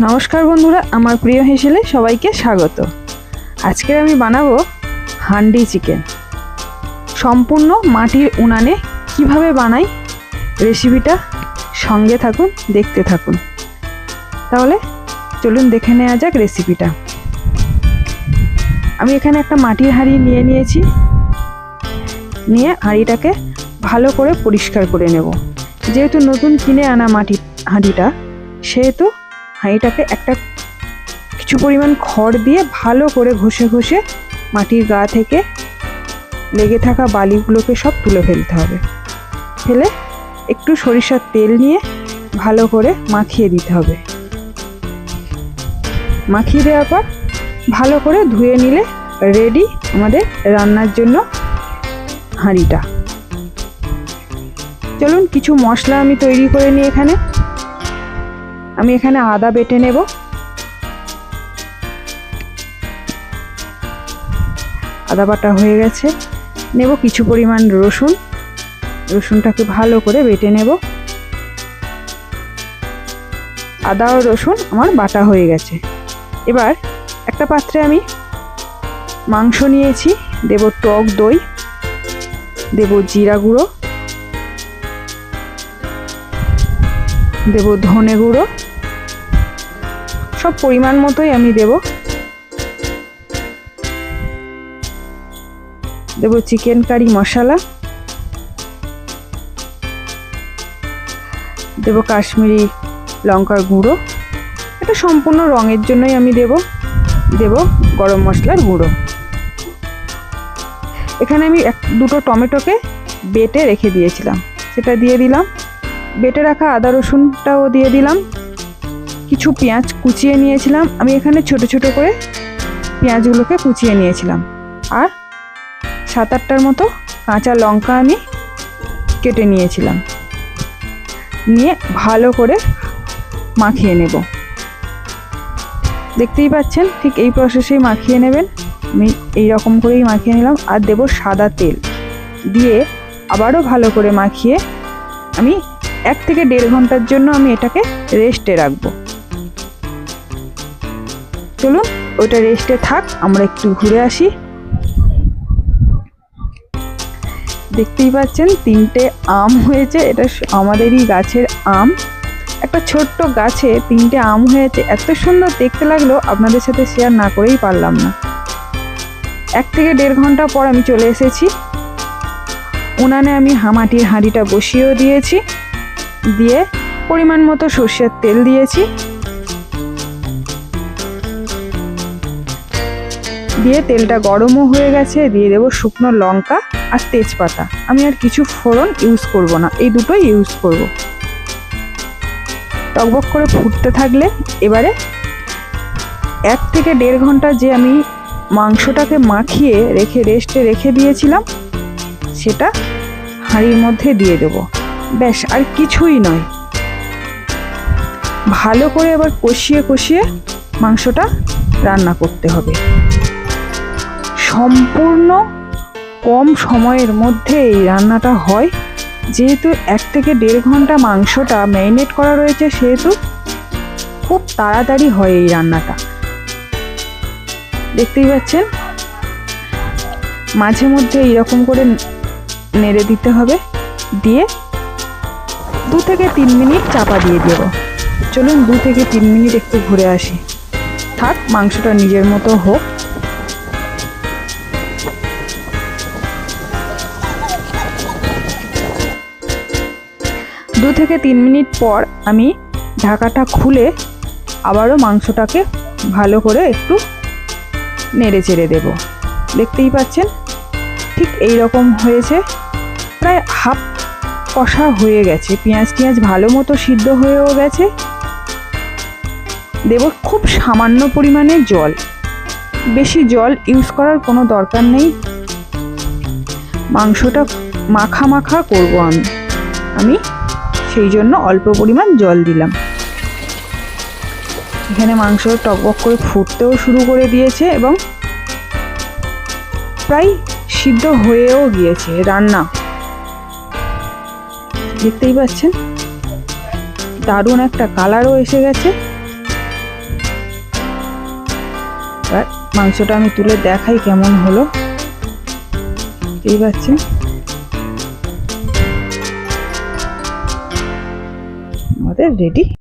নমস্কার বন্ধুরা, আমার প্রিয় হেসেলে সবাইকে স্বাগত। আজকে আমি বানাবো হান্ডি চিকেন। সম্পূর্ণ মাটির উনানে কিভাবে বানাই রেসিপিটা সঙ্গে থাকুন, দেখতে থাকুন। তাহলে চলুন দেখে নেওয়া যাক রেসিপিটা। আমি এখানে একটা মাটির হাঁড়ি নিয়েছি। নিয়ে হাঁড়িটাকে ভালো করে পরিষ্কার করে নেব। যেহেতু নতুন কিনে আনা মাটির হাঁড়িটা, সেহেতু হাঁড়িটাকে কিছু পরিমাণ খড় দিয়ে ভালো করে ঘষে মাটির গা থেকে লেগে থাকা বালিগুলোকে সব তুলে ফেলতে হবে। ফেলে একটু সরিষার তেল নিয়ে ভালো করে মাখিয়ে দিতে হবে। মাখিয়ে দেওয়ার পর ভালো করে ধুয়ে নিলে রেডি আমাদের রান্নার জন্য হাঁড়িটা। চলুন কিছু মশলা আমি তৈরি করে নিই। আমি এখানে আদা বেটে নেব। আদা বাটা হয়ে গেছে। নেব কিছু পরিমাণ রসুন। রসুনটাকে ভালো করে বেটে নেব। আদা ও রসুন আমার বাটা হয়ে গেছে। এবার একটা পাত্রে আমি মাংস নিয়েছি। দেব টক দই, দেব জিরা গুঁড়ো, দেব ধনে গুঁড়ো, সব পরিমাণ মতোই আমি দেব চিকেন কারি মশলা, দেব কাশ্মীরি লঙ্কার গুঁড়ো, এটা সম্পূর্ণ রঙের জন্যই আমি দেব গরম মশলার গুঁড়ো। এখানে আমি দুটো টমেটোকে বেটে রেখে দিয়েছিলাম, সেটা দিয়ে দিলাম। বেটে রাখা আদা রসুনটাও দিয়ে দিলাম। কিছু পেঁয়াজ কুচিয়ে নিয়েছিলাম, আমি এখানে ছোট ছোট করে পেঁয়াজগুলোকে কুচিয়ে নিয়েছিলাম। আর 7-8টার মতো কাঁচা লঙ্কা আমি কেটে নিয়েছিলাম। নিয়ে ভালো করে মাখিয়ে নেব। দেখতেই পাচ্ছেন, ঠিক এই প্রসেসেই মাখিয়ে নেবেন। আমি এই রকম করেই মাখিয়ে নিলাম। আর দেব সাদা তেল। দিয়ে আবারও ভালো করে মাখিয়ে আমি 1 থেকে 1.5 ঘন্টার জন্য আমি এটাকে রেস্টে রাখবো। চলুন ওইটা রেস্টে থাক, আমরা একটু ঘুরে আসি। দেখতেই পাচ্ছেন 3টে আম হয়েছে। এটা আমাদেরই গাছের আম। একটা ছোট্ট গাছে 3টে আম হয়েছে। এত সুন্দর দেখতে লাগলো, আপনাদের সাথে শেয়ার না করেই পারলাম না। 1 থেকে 1.5 ঘন্টা পর আমি চলে এসেছি। উনানে আমি মাটির হাঁড়িটা বসিয়েও দিয়েছি। দিয়ে পরিমাণ মতো সর্ষের তেল দিয়েছি। দিয়ে তেলটা গরমও হয়ে গেছে। দিয়ে দেবো শুকনো লঙ্কা আর তেজপাতা। আমি আর কিছু ফোড়ন ইউজ করব না, এই দুটোই ইউজ করব। টকবক করে ফুটতে থাকলে এবারে 1 থেকে 1.5 ঘন্টা যে আমি মাংসটাকে মাখিয়ে রেস্টে রেখে দিয়েছিলাম, সেটা হাঁড়ির মধ্যে দিয়ে দেব। ব্যাস, আর কিছুই নয়। ভালো করে এবার কষিয়ে মাংসটা রান্না করতে হবে। সম্পূর্ণ কম সময়ের মধ্যে এই রান্নাটা হয়। যেহেতু 1 থেকে 1.5 ঘন্টা মাংসটা ম্যারিনেট করা রয়েছে, সেহেতু খুব তাড়াতাড়ি হয় এই রান্নাটা। দেখতেই পাচ্ছেন, মাঝে মধ্যে এইরকম করে নেড়ে দিতে হবে। দিয়ে 2 থেকে 3 মিনিট চাপা দিয়ে দেব। চলুন 2 থেকে 3 মিনিট একটু ঘুরে আসি। থাক, মাংসটা নিজের মতো হোক। দু থেকে 3 মিনিট পর আমি ঢাকাটা খুলে আবারও মাংসটাকে ভালো করে একটু নেড়ে চেড়ে দেব। দেখতেই পাচ্ছেন, ঠিক এই রকম হয়েছে। প্রায় হাফ কষা হয়ে গেছে। পেঁয়াজ ভালো মতো সিদ্ধ হয়েও গেছে। দেব খুব সামান্য পরিমাণে জল। বেশি জল ইউজ করার কোনো দরকার নেই। মাংসটা মাখা করব আমি সেই জন্য অল্প পরিমাণ জল দিলাম। এখানে মাংস টকবক করে ফুটতেও শুরু করে দিয়েছে এবং প্রায় সিদ্ধ হয়েও গিয়েছে রান্না। দেখতেই পাচ্ছেন, দারুণ একটা কালারও এসে গেছে। এবার মাংসটা আমি তুলে দেখাই কেমন হলো। দেখতেই পাচ্ছেন আমাদের রেডি।